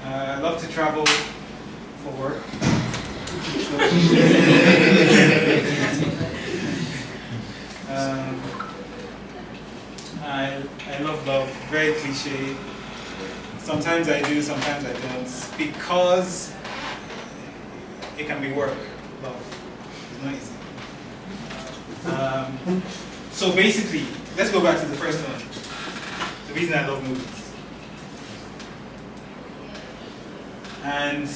I love to travel for work. I love love, very cliche. Sometimes I do, sometimes I don't, because it can be work. Love, it's not easy. So basically, let's go back to the first one. The reason I love movies. And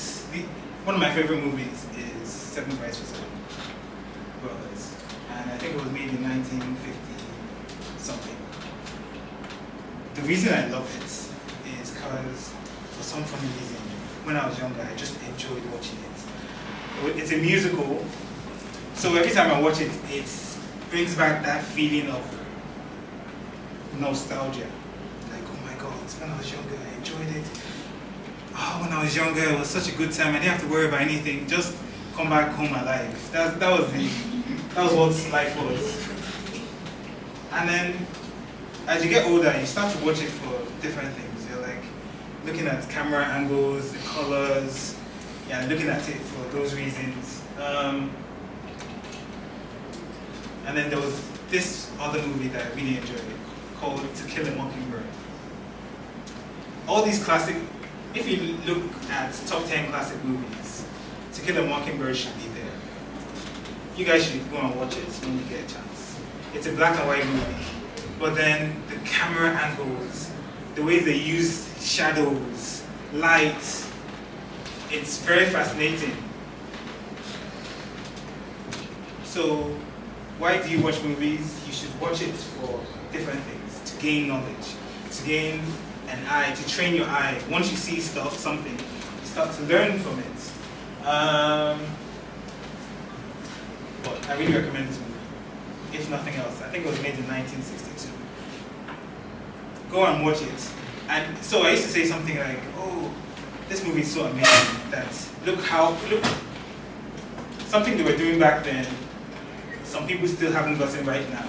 one of my favorite movies is 7 Brides for Seven Brothers. And I think it was made in 1950 something. The reason I love it is because for some funny reason, when I was younger, I just enjoyed watching it. It's a musical, so every time I watch it, it brings back that feeling of nostalgia. Like, oh my God, when I was younger, I enjoyed it. Oh, when I was younger, it was such a good time. I didn't have to worry about anything. Just come back home alive. That was what life was. And then, as you get older, you start to watch it for different things. You're like looking at camera angles, the colors. Yeah, looking at it for those reasons. And then there was this other movie that I really enjoyed called To Kill a Mockingbird. All these classic. If you look at top 10 classic movies, To Kill a Mockingbird should be there. You guys should go and watch it when you get a chance. It's a black and white movie, but then the camera angles, the way they use shadows, light, it's very fascinating. So, why do you watch movies? You should watch it for different things, to gain knowledge, to gain an eye, to train your eye. Once you see something, you start to learn from it. But I really recommend this movie, if nothing else. I think it was made in 1962. Go and watch it. And so I used to say something like, oh, this movie is so amazing that look, something they were doing back then, some people still haven't gotten right now.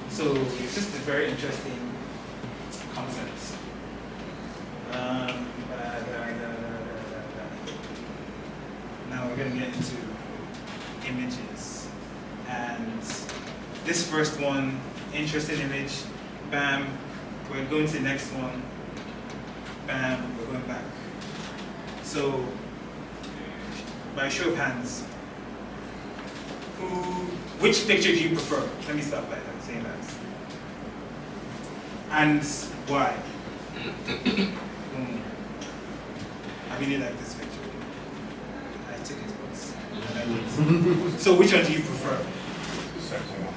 So it's just a very interesting concept. Now we're going to get into images. And this first one, interesting image, bam, we're going to the next one, bam, we're going back. So, by show of hands, which picture do you prefer? Let me start by saying that. And why? I really like this picture. I took it once. I like it. So which one do you prefer? The second one.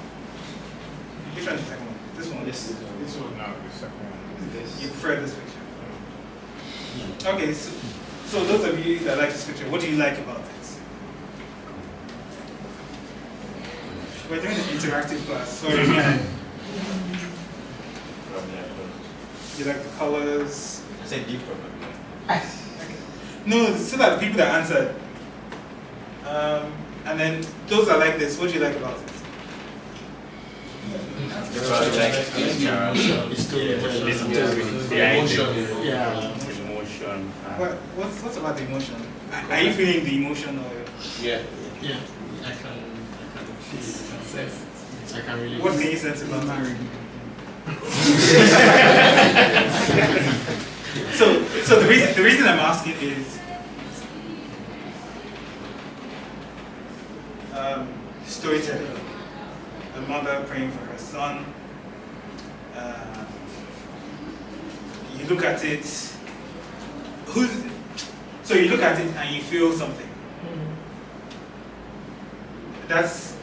Which one is the second one? This one? This one, no, the second one. You prefer this picture? Okay, so those of you that like this picture, what do you like about it? We're doing an interactive class. Sorry, man. You like the colors? I said deep probably. Okay. No, so that the people that answered. And then those that like this, what do you like about it? Probably like the emotion. What's about the emotion? Are you feeling the emotion or? Yeah. Yeah, I can feel it, I can sense it. I can really. What can you sense about marriage? So the reason I'm asking is Storyteller, a mother praying for her son. You look at it. So you look at it and you feel something. That's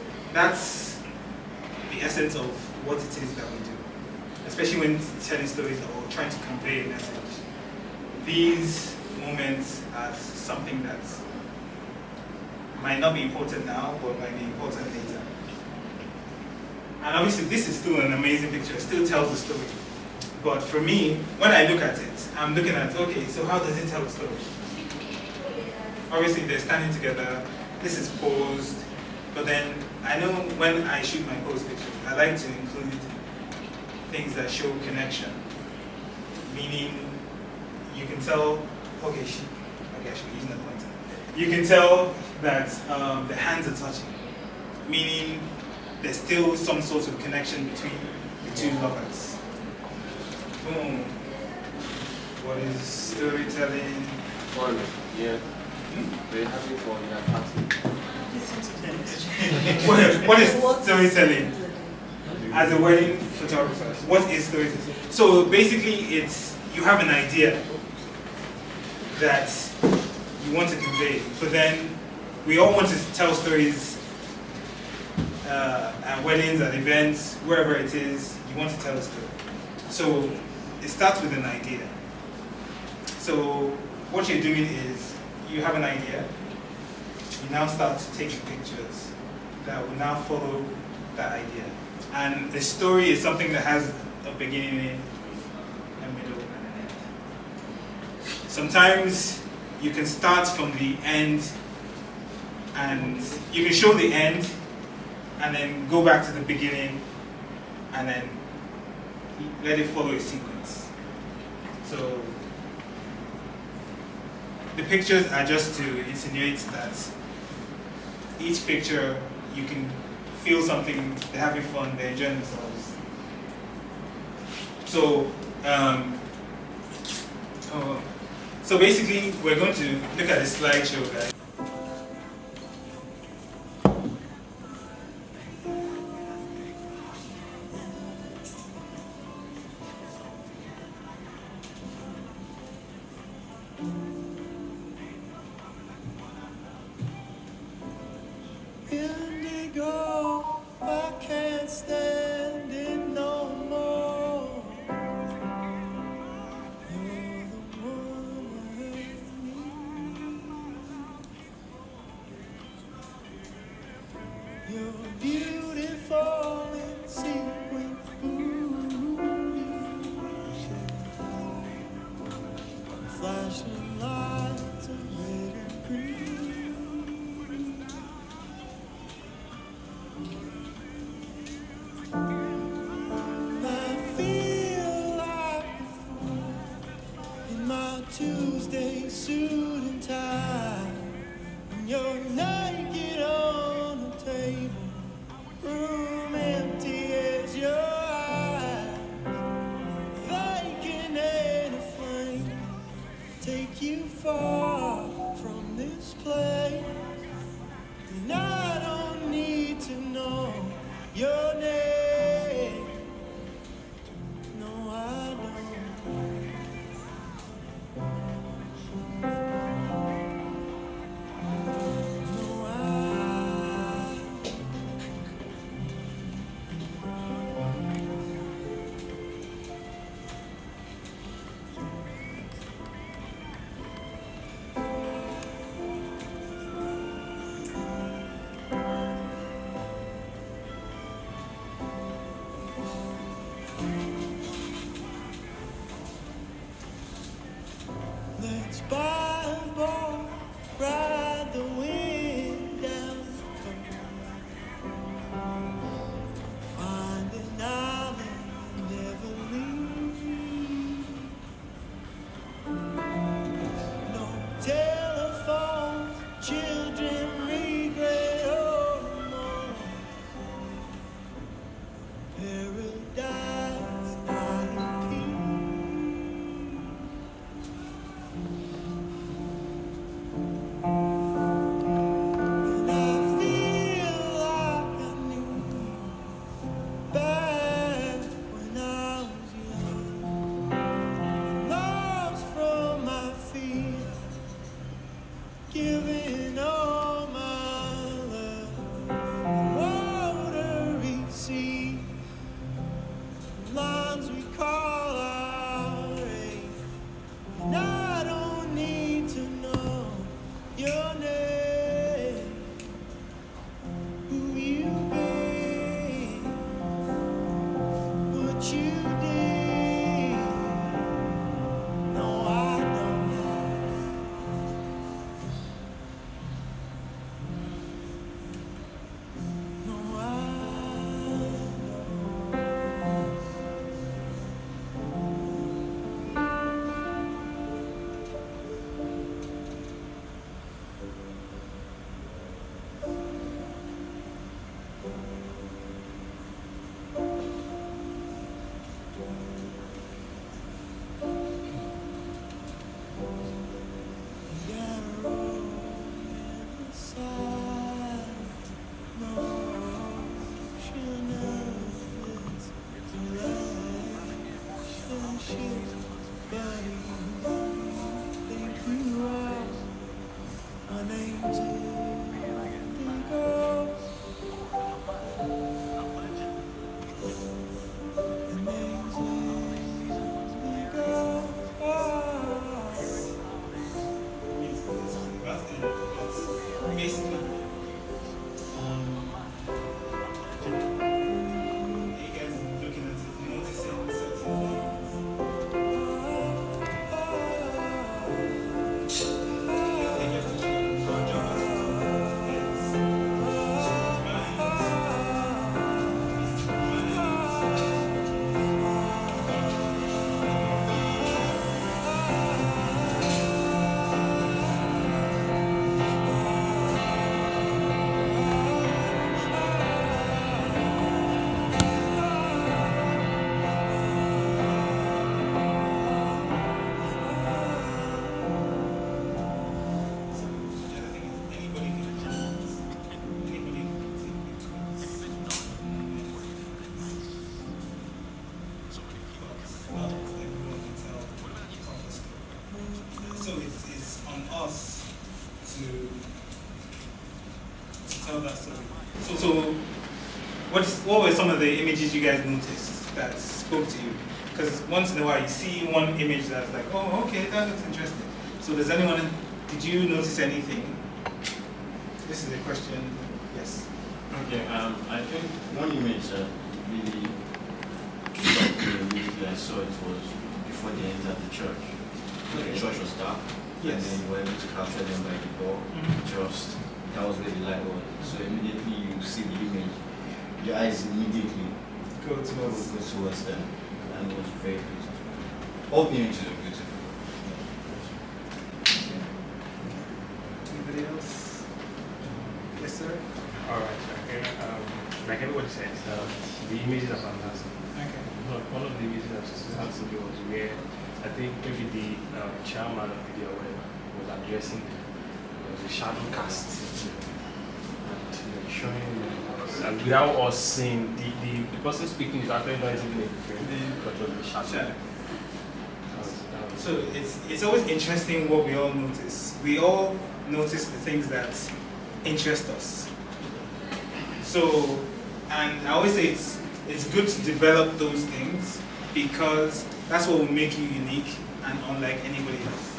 the essence of what it is that we do, especially when telling stories or trying to convey a message. These moments are something that might not be important now, but might be important later. And obviously this is still an amazing picture, it still tells a story. But for me, when I look at it, I'm looking at, okay, so how does it tell a story? Obviously they're standing together, this is posed, but then I know when I shoot my post pictures, I like to include things that show connection. Meaning, you can tell, okay, actually using that pointer. You can tell that the hands are touching. Meaning, there's still some sort of connection between the two lovers. Boom. What is storytelling? Fun, yeah. Very happy for that party. What is storytelling? As a wedding photographer, what is storytelling? So basically, it's you have an idea that you want to convey, but then we all want to tell stories at weddings, at events, wherever it is. You want to tell a story. So it starts with an idea. So what you're doing is you have an idea. You now start taking pictures that will now follow that idea. And the story is something that has a beginning, a middle, and an end. Sometimes you can start from the end and you can show the end and then go back to the beginning and then let it follow a sequence. So the pictures are just to insinuate that each picture you can feel something, they're having fun, they're enjoying themselves. So basically we're going to look at a slideshow, guys. Indigo, I can't stand it no more. You're the one I need. You're beautiful in sequence, flashing lights of red and green. Tuesday suit and tie, and you're naked on the table, room empty as your eyes, vacant and a flame, take you far from this place, and I don't need to know your name, no I don't. Let's buy a boat, ride the wind down the coast, find an island and never leave. No telephones, children regret or remorse. Paradise, not in peace. And I feel like I knew you back when I was young, lost from my fear, giving all my love, watery sea, lines we call our age, and I don't need to know your name, who you be, what you did. No, I don't know. No, tell that story. So what were some of the images you guys noticed that spoke to you? Because once in a while you see one image that's like, oh, okay, that looks interesting. So did you notice anything? This is a question. Yes. Okay, I think one image that really struck me immediately I saw it was before they entered the church. The church was dark, Yes. and then you were able to capture them by the door. Just that was where the light was. So immediately you see the image, your eyes immediately Go go towards. towards them, and it was very beautiful. All the images are beautiful. Anybody else? Yes, sir. Alright, okay. Like everybody said, the images are fantastic. Okay. One of the images that stood out to me was where I think maybe the chairman of video was addressing the shadow cast and showing and without us seeing the person speaking is actually not even in the frame, but it was the shadow. Shadow. That was- So it's always interesting what we all notice. We all notice the things that interest us. So, and I always say it's good to develop those things because that's what will make you unique and unlike anybody else.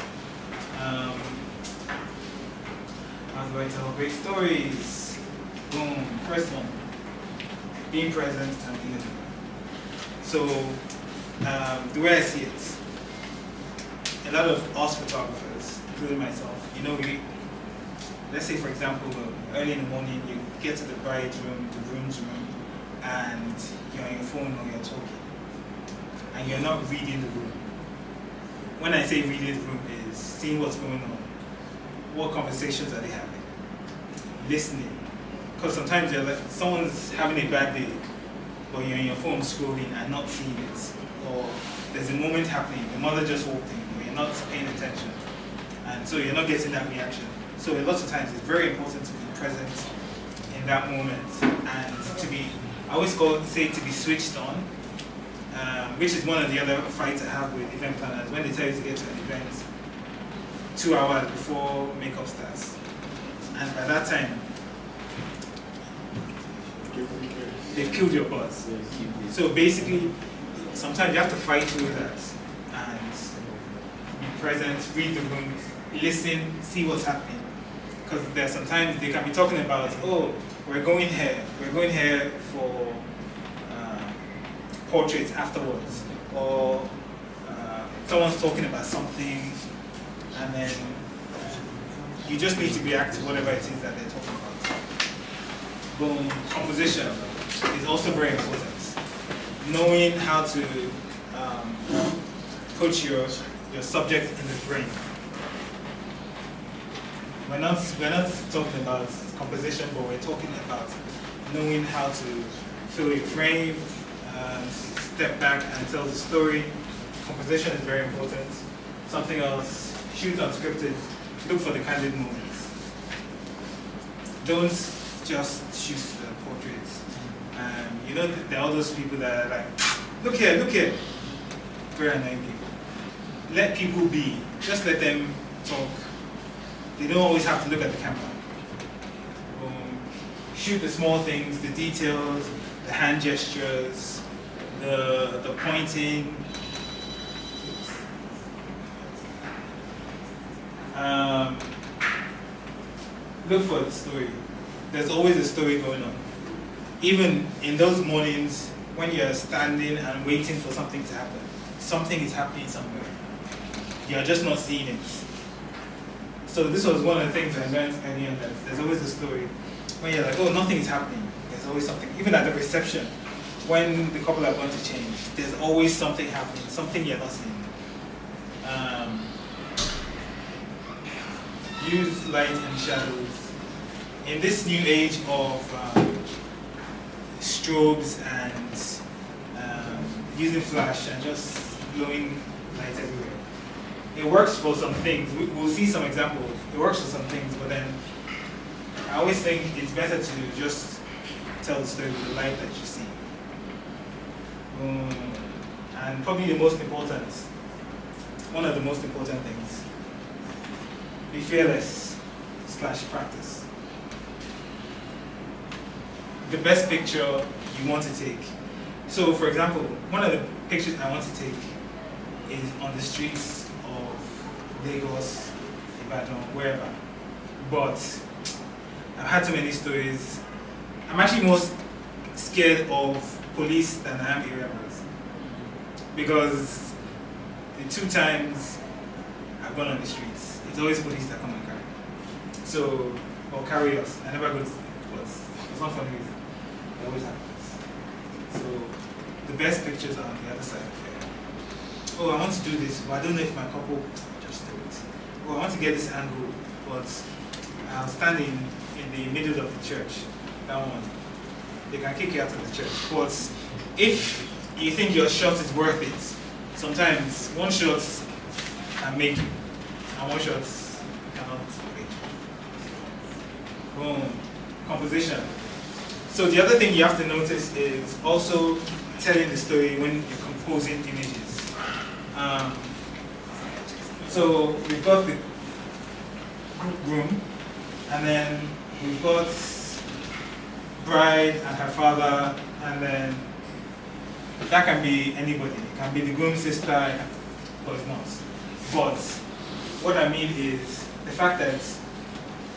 How do I tell great stories? Boom, first one. Being present and being in the moment. So, the way I see it, a lot of us photographers, including myself, let's say for example, early in the morning, you get to the bride's room, the groom's room, and you're on your phone or you're talking, and you're not reading the room. When I say reading the room is seeing what's going on, what conversations are they having, listening, because sometimes someone's having a bad day, but you're on your phone scrolling and not seeing it, or there's a moment happening, the mother just walked in, but you're not paying attention, and so you're not getting that reaction. So a lot of times it's very important to be present in that moment and to be, I always say to be switched on, which is one of the other fights I have with event planners when they tell you to get to an event 2 hours before makeup starts. And by that time, they've killed your buzz. So basically, sometimes you have to fight through that and be present, read the room, listen, see what's happening. Because there's sometimes they can be talking about, oh, we're going here for portraits afterwards, or someone's talking about something, and then you just need to react to whatever it is that they're talking about. Boom, composition is also very important. Knowing how to put your subject in the frame. We're not talking about composition, but we're talking about knowing how to fill your frame, step back and tell the story. Composition is very important. Something else, shoot unscripted, look for the candid moments. Don't just shoot the portraits. There are all those people that are like, look here. Very annoying people. Let people be. Just let them talk. They don't always have to look at the camera. Shoot the small things, the details, the hand gestures, the pointing. Look for the story. There's always a story going on. Even in those mornings when you're standing and waiting for something to happen, something is happening somewhere. You're just not seeing it. So this was one of the things I learned early on, that there's always a story. When you're like, oh, nothing is happening, there's always something. Even at the reception, when the couple are going to change, there's always something happening, something you're not seeing. Use light and shadows. In this new age of strobes and using flash and just blowing light everywhere, it works for some things. We'll see some examples. It works for some things, but then I always think it's better to just tell the story with the light that you see. And probably the most important, one of the most important things, be fearless / practice. the best picture you want to take. So, for example, one of the pictures I want to take is on the streets of Lagos, Ibadan, wherever. But I've had so many stories. I'm actually most scared of police than I am area boys, because the 2 times I've gone on the streets, it's always police that come and carry. So, or carry us. I never go to, but for some funny reason, it always happens. So, the best pictures are on the other side of here. Oh, I want to do this, but I don't know if my couple just do it. Oh, I want to get this angle, but I'll stand in the middle of the church. That one. They can kick you out of the church. But if you think your shot is worth it, sometimes one shot can make you, and one shot cannot make you. Boom. Composition. So the other thing you have to notice is also telling the story when you're composing images. So we've got the groom, and then we've got bride and her father, and then that can be anybody. It can be the groom's sister, but it's not. But what I mean is the fact that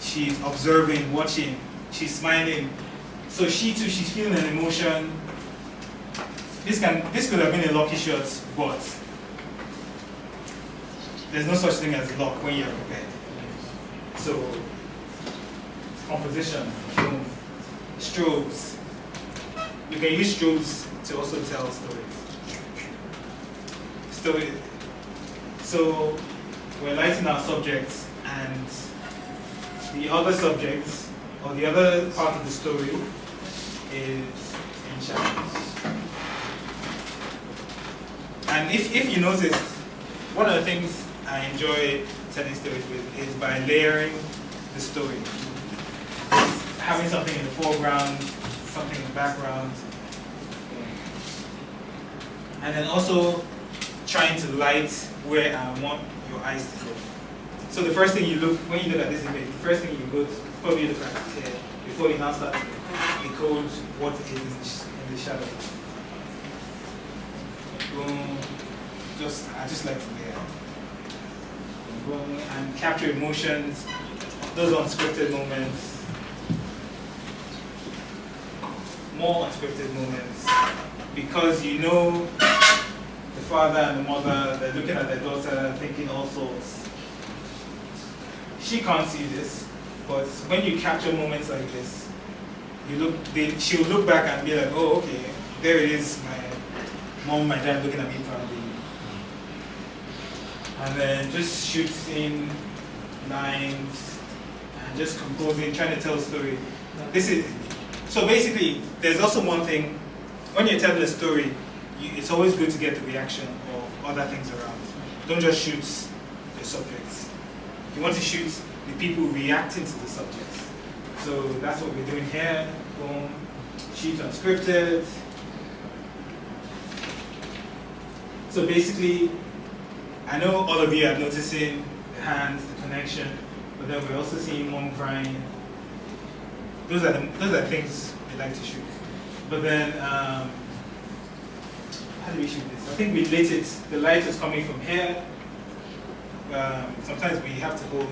she's observing, watching, she's smiling. So she too, she's feeling an emotion. This could have been a lucky shot, but there's no such thing as luck when you're prepared. So composition, boom. Strobes. You can use strobes to also tell stories. So we're lighting our subjects, and the other subjects, or the other part of the story, is in shadows. And if you notice, one of the things I enjoy telling stories with is by layering the story. Having something in the foreground, something in the background, and then also trying to light where I want your eyes to go. So the first thing you look, when you look at this image, the first thing you go to, probably look at it here, before you now start to decode what it is in the shadow. Boom. I just like to layer. Boom. And capture emotions, those unscripted moments. More unscripted moments, because you know the father and the mother, they're looking at their daughter and thinking all sorts. She can't see this, but when you capture moments like this, she'll look back and be like, oh, okay, there it is, my mom, my dad looking at me proudly. And then just shoots in lines and just composing, trying to tell a story. So basically, there's also one thing, when you're telling a story, it's always good to get the reaction of other things around. Don't just shoot the subjects. You want to shoot the people reacting to the subjects. So that's what we're doing here. Boom. Shoot unscripted. So basically, I know all of you are noticing the hands, the connection, but then we're also seeing mom crying. Those are things we like to shoot. But then, how do we shoot this? I think we lit it. The light is coming from here. Sometimes we have to hold.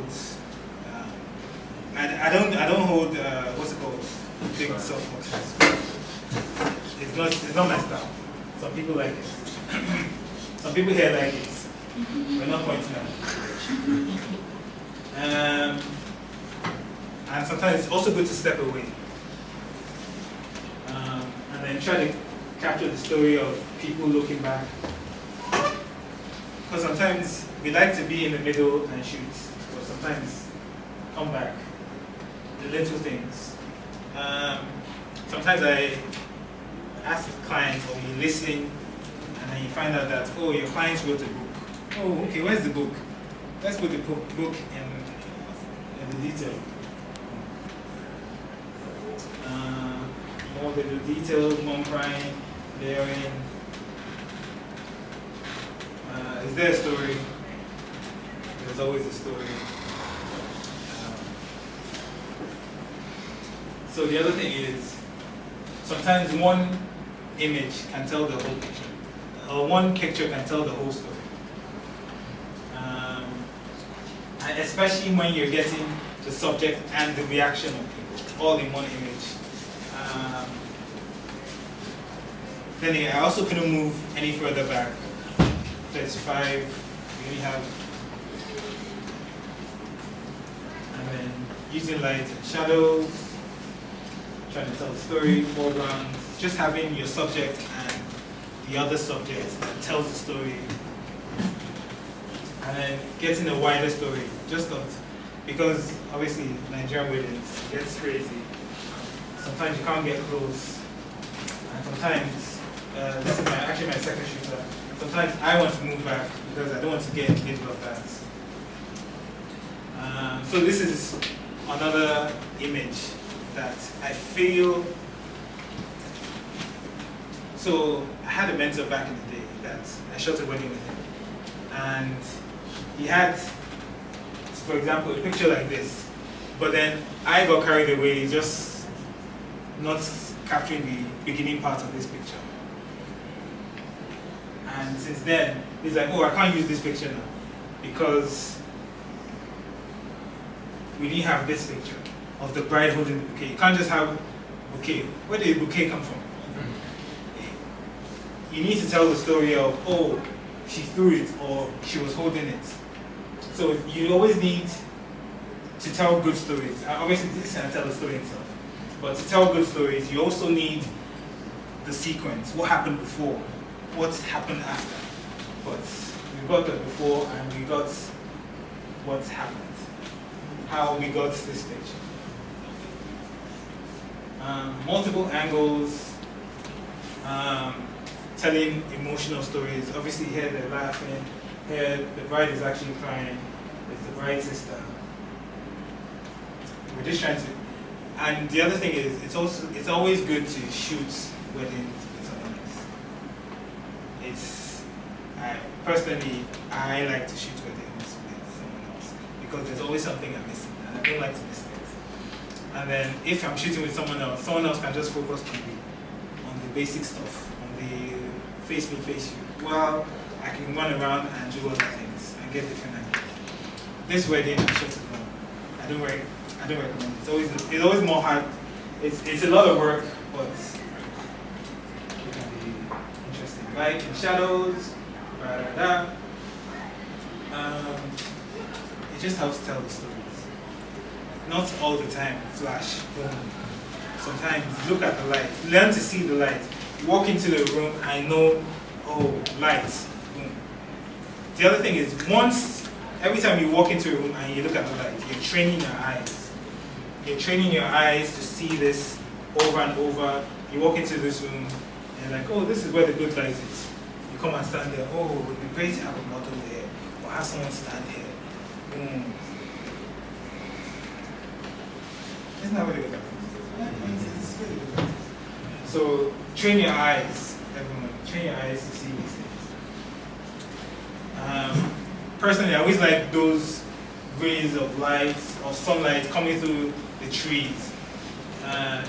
I don't hold. What's it called? Big softboxes. It's not my style. Some people like it. Some people here like it. We're not pointing out. And sometimes it's also good to step away. And then try to capture the story of people looking back. Because sometimes we like to be in the middle and shoot, but sometimes come back. The little things. Sometimes I ask the clients, or you're listening, and then you find out that, oh, your clients wrote a book. Oh, okay, where's the book? Let's put the book in the detail. More little details, mom crying, layering. Is there a story? There's always a story. So the other thing is, sometimes one image can tell the whole picture, or one picture can tell the whole story. And especially when you're getting the subject and the reaction of people all in one image. Then I also couldn't move any further back. There's 5, we only have, and then using light and shadows, trying to tell the story, foregrounds, just having your subject and the other subject that tells the story, and then getting a wider story, just not, because obviously Nigerian weddings gets crazy. Sometimes you can't get close, and sometimes, this is actually my second shooter, sometimes I want to move back because I don't want to get in the middle of that. So this is another image that I feel. So I had a mentor back in the day that I shot a wedding with him, and he had, for example, a picture like this, but then I got carried away just not capturing the beginning part of this picture. And since then, he's like, oh, I can't use this picture now because we didn't have this picture of the bride holding the bouquet. You can't just have bouquet. Where did the bouquet come from? You need to tell the story of, oh, she threw it or she was holding it. So you always need to tell good stories. Obviously, this can tell the story itself. But to tell good stories, you also need the sequence. What happened before? What happened after? But we got that before and we got what happened. How we got this picture. Multiple angles, telling emotional stories. Obviously here they're laughing, here the bride is actually crying, it's the bride's sister. We're just trying to, and the other thing is, it's always good to shoot weddings with someone else. Personally, I like to shoot weddings with someone else because there's always something I'm missing, and I don't like to miss things. And then if I'm shooting with someone else can just focus on the basic stuff, on the face me, face you. Well, I can run around and do other things and get different angles. This wedding, I shot it home. I don't recommend it. It's always more hard. It's a lot of work, but it can be interesting. Light and shadows, it just helps tell the stories. Not all the time, flash, boom. Sometimes look at the light, learn to see the light. Walk into the room, I know, oh, light, boom. The other thing is, every time you walk into a room and you look at the light, you're training your eyes. You're training your eyes to see this over and over. You walk into this room and you're like, oh, this is where the good light is. You come and stand there, oh, it would be great to have a model there, or have someone stand here. Boom. Isn't that really good? It's really good. So train your eyes, everyone. Train your eyes to see these things. Personally, I always like those rays of light, of sunlight coming through the trees.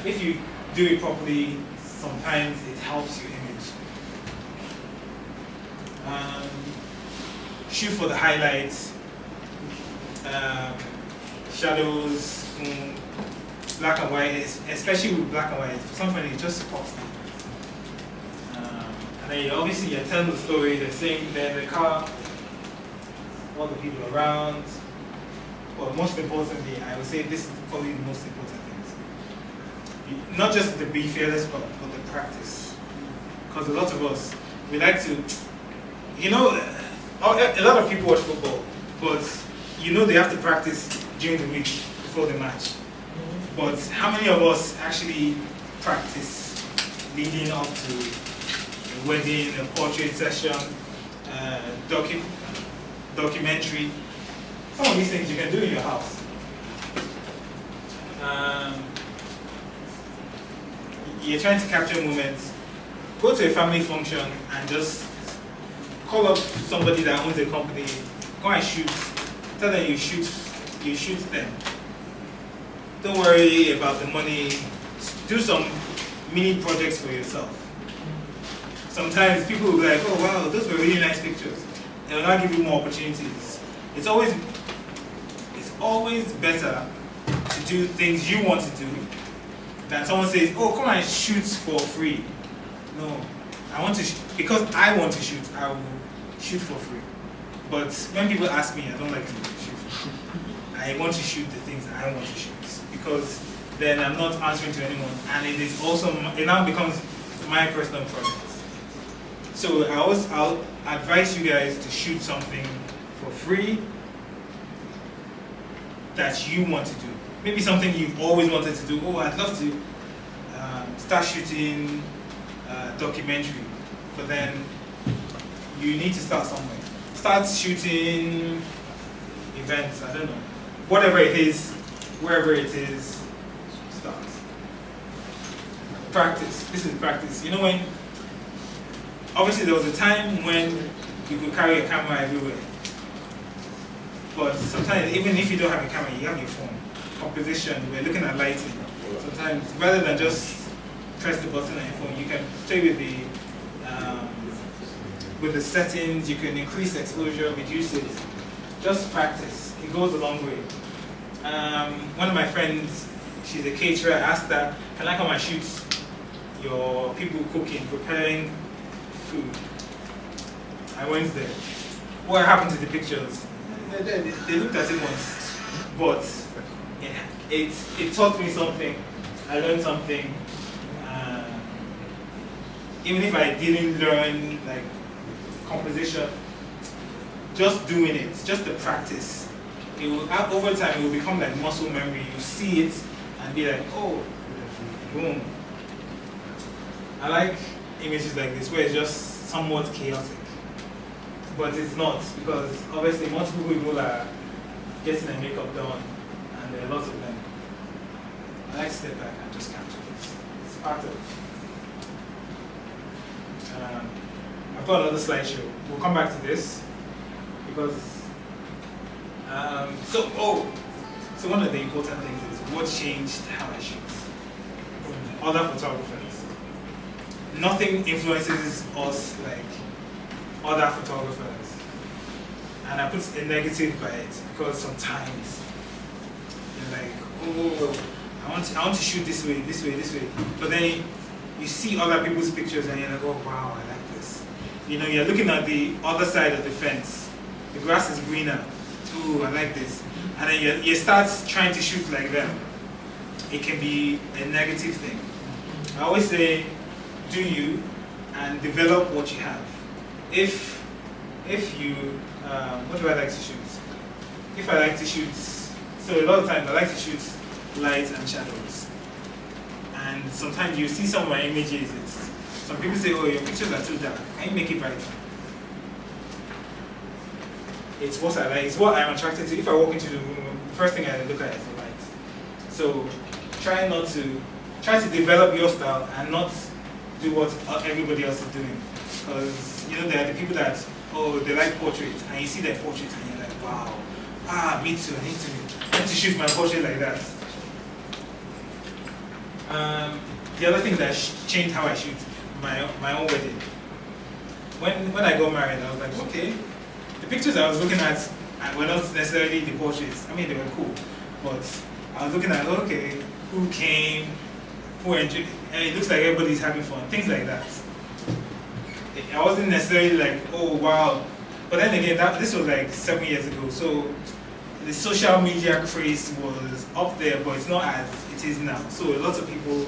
If you do it properly, sometimes it helps your image. Shoot for the highlights, shadows, black and white, especially with black and white. For some reason, it just pops out. And then obviously you're telling the story, the car, all the people around. But most importantly, I would say this is probably the most important thing. Not just the be fearless, but the practice. Because a lot of us, we like to, a lot of people watch football, but they have to practice during the week before the match. But how many of us actually practice leading up to a wedding, a portrait session, documentary? Some of these things you can do in your house. You're trying to capture moments. Go to a family function and just call up somebody that owns a company. Go and shoot. Tell them you shoot them. Don't worry about the money. mini projects for yourself. Sometimes people will be like, oh wow, those were really nice pictures. They will not give you more opportunities. It's always better to do things you want to do than someone says, oh, come and shoot for free. No, I want to, because I want to shoot, I will shoot for free. But when people ask me, I don't like to shoot for free. I want to shoot the things I want to shoot, because then I'm not answering to anyone, and it is also, it now becomes my personal project. So I'll advise you guys to shoot something for free that you want to do. Maybe something you've always wanted to do. Oh, I'd love to start shooting documentary, but then you need to start somewhere. Start shooting events, I don't know. Whatever it is, wherever it is, start. Practice. This is practice. You know, when obviously there was a time when you could carry a camera everywhere. But sometimes, even if you don't have a camera, you have your phone. Composition, we're looking at lighting. Sometimes, rather than just press the button on your phone, you can play with the settings. You can increase exposure, reduce it. Just practice. It goes a long way. One of my friends, she's a caterer, asked her, can I come and shoot your people cooking, preparing food? I went there. What happened to the pictures? They looked at it once, but it taught me something. I learned something. Even if I didn't learn like composition, just doing it, just the practice, it will, over time it will become like muscle memory. You see it and be like, oh, boom. I like images like this where it's just somewhat chaotic. But it's not, because obviously multiple people are getting their makeup done, and there are lots of them. I like to step back and just capture this. It's part of. I've got another slideshow. We'll come back to this because. So one of the important things is what changed how I shoot. Other photographers. Nothing influences us like other photographers, and I put a negative by it because sometimes you're like, oh, I want to shoot this way, but then you see other people's pictures and you're like, oh wow, I like this. You know, you're looking at the other side of the fence. The grass is greener. Ooh, I like this, and then you start trying to shoot like them. It can be a negative thing. I always say, do you and develop what you have. If you, what do I like to shoot? If I like to shoot, so a lot of times I like to shoot lights and shadows. And sometimes you see some of my images, some people say, oh, your pictures are too dark. Can you make it brighter? It's what I like, it's what I'm attracted to. If I walk into the room, the first thing I look at is the light. So try to develop your style and not do what everybody else is doing. Because, you know, there are the people that, oh, they like portraits, and you see their portraits and you're like, wow, me too, I need to shoot my portrait like that. The other thing that changed how I shoot, my own wedding. When I got married, I was like, okay, the pictures I was looking at were not necessarily the portraits. I mean, they were cool, but I was looking at, okay, who came, who enjoyed, and it looks like everybody's having fun, things like that. I wasn't necessarily like, oh wow. But then again, this was like 7 years ago, so the social media craze was up there, but it's not as it is now. So a lot of people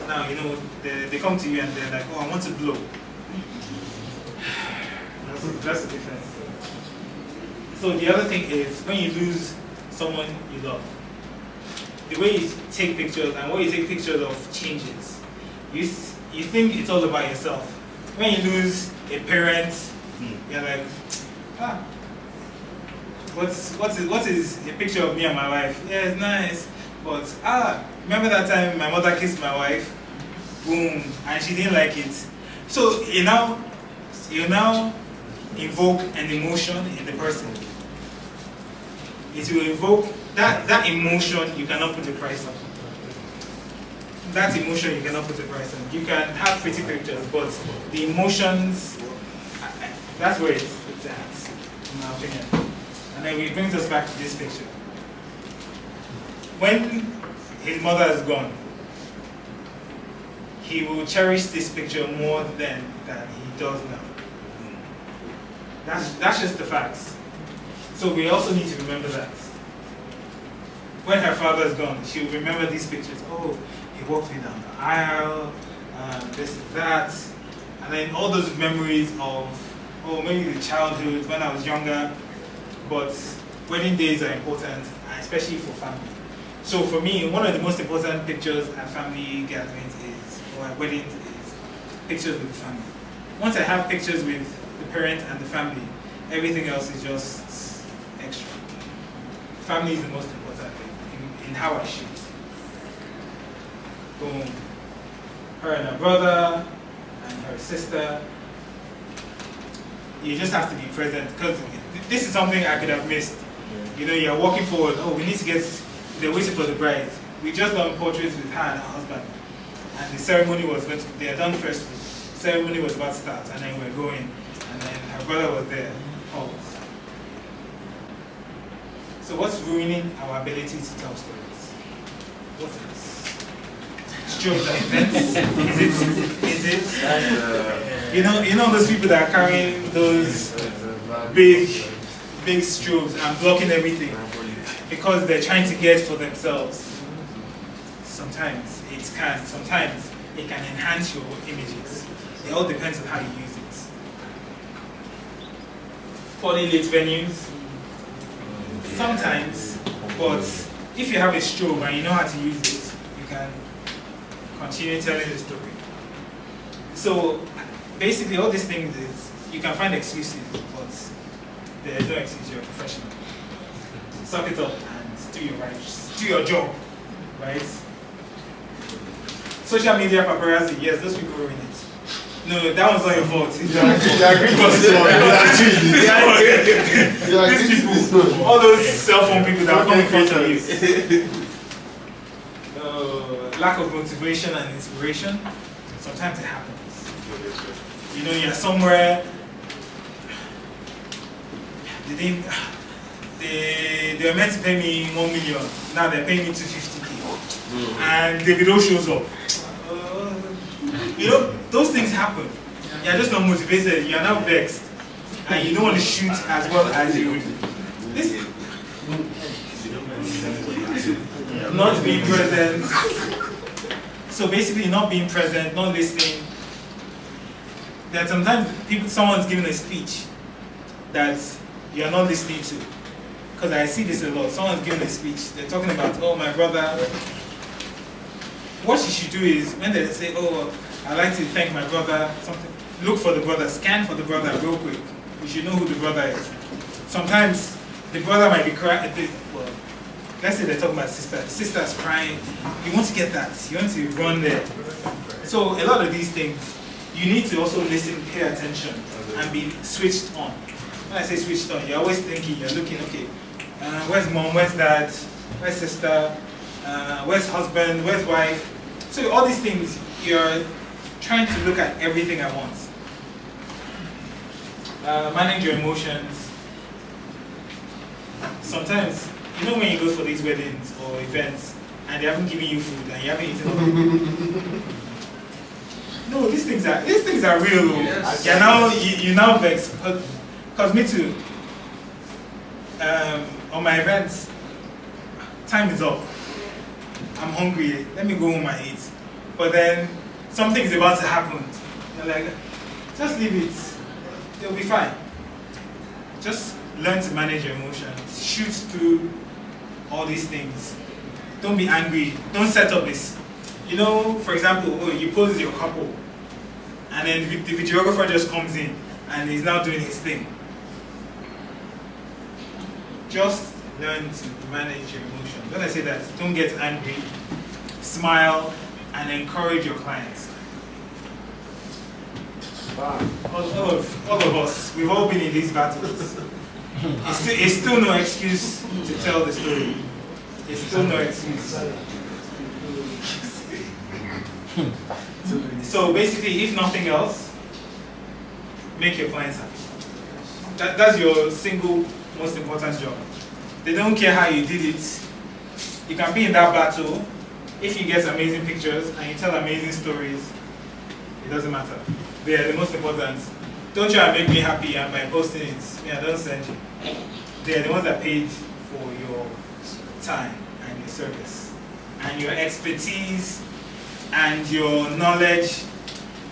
now, you know, they come to you and they're like, oh, I want to blow. That's the difference. So the other thing is, when you lose someone you love, the way you take pictures and what you take pictures of changes. You think it's all about yourself. When you lose a parent, you're like, what is a picture of me and my wife? Yeah, it's nice, but remember that time my mother kissed my wife? Boom, and she didn't like it. So you now invoke an emotion in the person. It will invoke that emotion. You cannot put a price on. that emotion you cannot put a price on. You can have pretty pictures, but the emotions, that's where it's at, in my opinion. And then it brings us back to this picture. When his mother is gone, he will cherish this picture more than he does now. That's just the facts. So we also need to remember that. When her father is gone, she will remember these pictures. Oh, he walked me down the aisle, this and that. And then all those memories of, oh, maybe the childhood when I was younger. But wedding days are important, especially for family. So for me, one of the most important pictures at family gatherings or at weddings is pictures with the family. Once I have pictures with the parent and the family, everything else is just extra. Family is the most important thing in how I shoot. Boom. Her and her brother and her sister. You just have to be present because this is something I could have missed. You know, you're walking forward. Oh, we need to get. They're waiting for the bride. We just done portraits with her and her husband, and the ceremony was going to. They had done first. Ceremony was about to start, and then we're going, and then her brother was there. Oh. So what's ruining our ability to tell stories? What is? Strokes and events? Is it? You know those people that are carrying those big strobes and blocking everything because they're trying to get for themselves. Sometimes it can enhance your images. It all depends on how you use it. Poorly lit venues, sometimes, but if you have a strobe and you know how to use it, you can continue telling the story. So basically all these things is, you can find excuses, but there's no excuse, you're a professional. Suck it up and do your job, right? Social media paparazzi, yes, those people ruin it. No, that one's not your fault. These people, all those cell phone people that are coming in front of you. Lack of motivation and inspiration, sometimes it happens. You know, you're somewhere, they were meant to pay me 1 million, now they're paying me 250k. And Davido shows up. You know, those things happen. You're just not motivated, you're now vexed. And you don't want to shoot as well as you would. Not being present. So basically not being present, not listening. That sometimes someone's giving a speech that you're not listening to. Because I see this a lot. Someone's giving a speech. They're talking about, oh, my brother. What you should do is, when they say, oh, I'd like to thank my brother, something, look for the brother, scan for the brother real quick. You should know who the brother is. Sometimes the brother might be crying. Well, let's say they're talking about sister. The sister's crying. You want to get that. You want to run there. So a lot of these things, you need to also listen, pay attention, and be switched on. When I say switched on, you're always thinking, you're looking, okay, where's mom, where's dad, where's sister, where's husband, where's wife. So all these things, you're trying to look at everything at once. Manage your emotions. Sometimes, you know when you go for these weddings or events and they haven't given you food and you haven't eaten all. No, these things are real. Yes. You now vex. Because me too. On my events, time is up. I'm hungry. Let me go home and eat. But then something is about to happen. You're like, just leave it. It'll be fine. Just learn to manage your emotions. Shoot through all these things. Don't be angry. Don't set up this. You know, for example, you pose your couple, and then the videographer just comes in and he's now doing his thing. Just learn to manage your emotions. When I say that, don't get angry. Smile and encourage your clients. Wow. All of us, we've all been in these battles. It's still no excuse to tell the story. It's still no excuse. So basically, if nothing else, make your clients happy. That's your single most important job. They don't care how you did it. You can be in that battle. If you get amazing pictures and you tell amazing stories, it doesn't matter. They are the most important. Don't try and make me happy and by posting it, yeah, don't send you. They are the ones that paid for your time and your service and your expertise and your knowledge.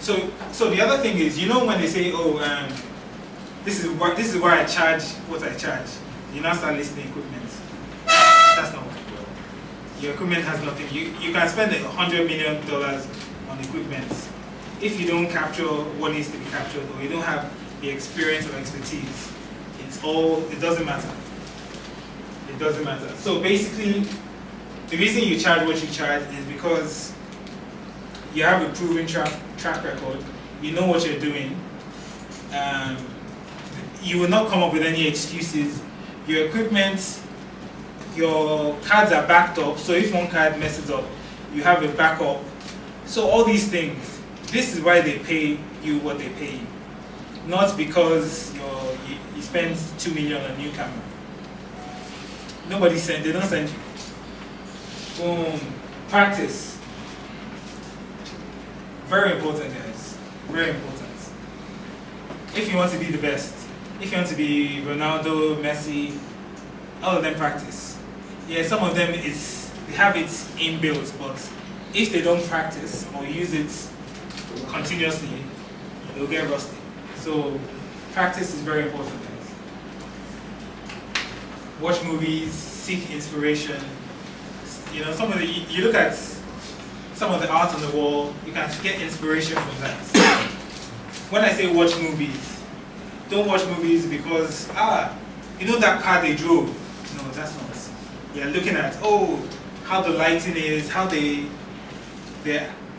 So the other thing is, you know, when they say, oh, this is why I charge what I charge, you now start listing equipment. That's not what you do. Your equipment has nothing. You can spend $100 million on equipment. If you don't capture what needs to be captured, or you don't have the experience or expertise, it doesn't matter. It doesn't matter. So basically, the reason you charge what you charge is because you have a proven track record. You know what you're doing. You will not come up with any excuses. Your equipment, your cards are backed up, so if one card messes up, you have a backup. So all these things, this is why they pay you what they pay you. Not because you spend $2 million on a new camera. They don't send you. Boom. Practice. Very important, guys. Very important. If you want to be the best, if you want to be Ronaldo, Messi, all of them practice. Yeah, some of them they have it inbuilt, but if they don't practice or use it continuously, they'll get rusty. So practice is very important, guys. Watch movies, seek inspiration. You know, you look at some of the art on the wall, you can get inspiration from that. When I say watch movies, don't watch movies because, you know that car they drove? No, that's not. You're looking at, how the lighting is, how they're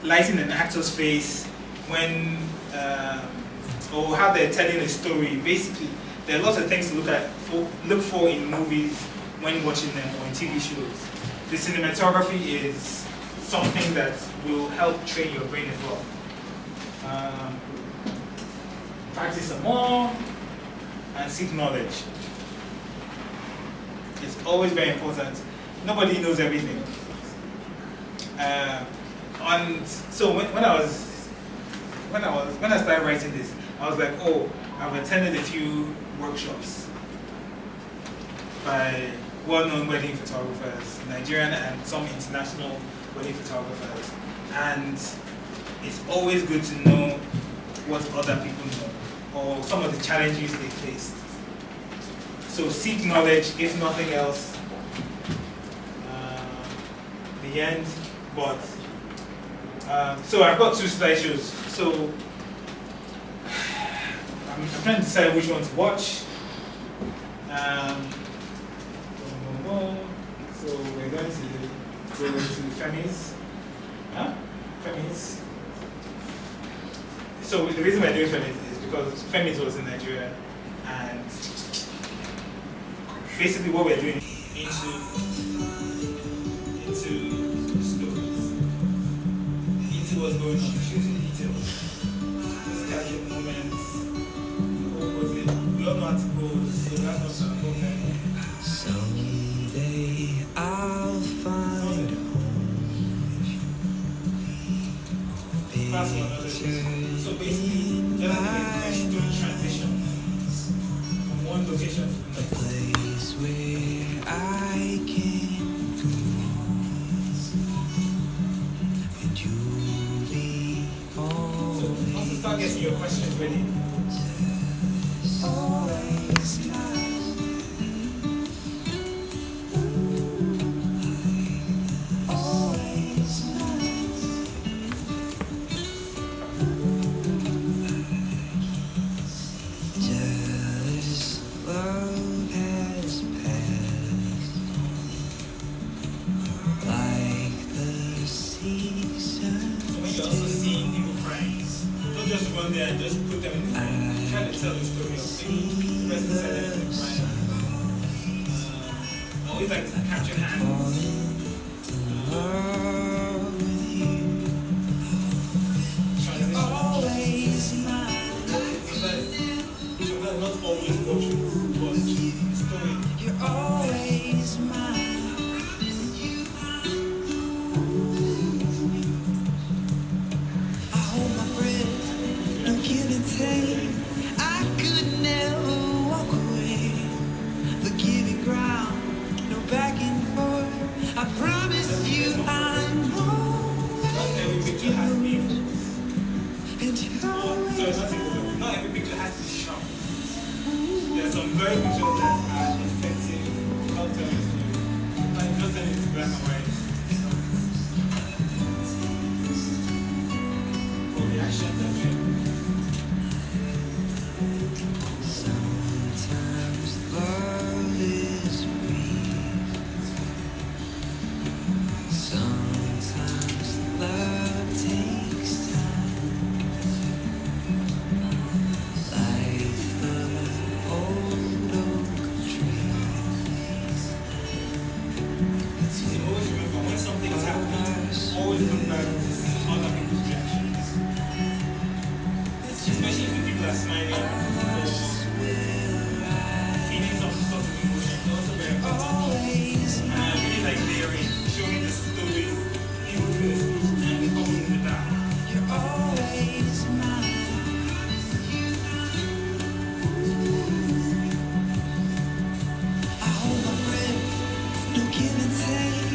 lighting an actor's face when, or how they're telling a story. Basically, there are lots of things to look for in movies when watching them or in TV shows. The cinematography is something that will help train your brain as well. Practice some more and seek knowledge. It's always very important. Nobody knows everything. So when I started writing this, I was like, I've attended a few workshops by well-known wedding photographers, Nigerian and some international wedding photographers, and it's always good to know what other people know or some of the challenges they faced. So seek knowledge, if nothing else. The end, but so I've got 2 slideshows. So I'm trying to decide which one to watch. So we're going to go to Femi's. Femi's. So the reason we're doing Femi's is because Femi's was in Nigeria, and basically what we're doing into stories, into what's going on, shooting details, just casual moments. We all know how to pose, so that's not a problem. Someday I'll find That's one other thing. So basically, you're doing transition from one location to the next. place where I can go, and you'll be So also start getting your questions ready. always mine. Always mine. Just love has passed like the season. So when you're also seeing people crying, don't just run there and just put them in the frame. Try to tell the story of maybe the person said that they're crying. Always like to capture hands. Love with you just always go through, but the story. You're always mine. I hold my breath, no give and take. I could never walk away. The giving ground, no back and forth. I promise you I'm Not every picture has to be, and you're sorry, not every picture has to be sharp. There are some very pictures that are effective, help tell you story. Like just telling it black and white. Or the actions of it. sometimes love is weak. Sometimes love takes time. Like the old oak tree. You always remember when something is happening, always look back to see other people's reactions. Especially if the people are smiling or feeling some sort of emotion. It's also very important. Always And I really like layering, showing the story, people first, and we come in the dark. You're always mine. I hold my breath, no give and take.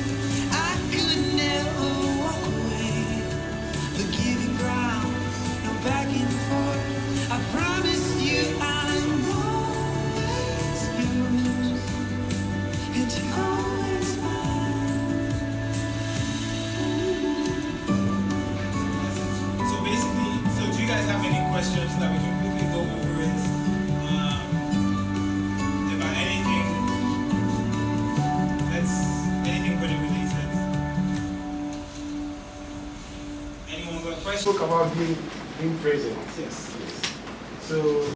I could never walk away. The giving ground, no back and forth. I promise you I'm always yours, and you're always mine. So basically, so do you guys have any questions that we can quickly go over it? About anything anything pretty related? Anyone got a question? Spoke about being present. Yes. So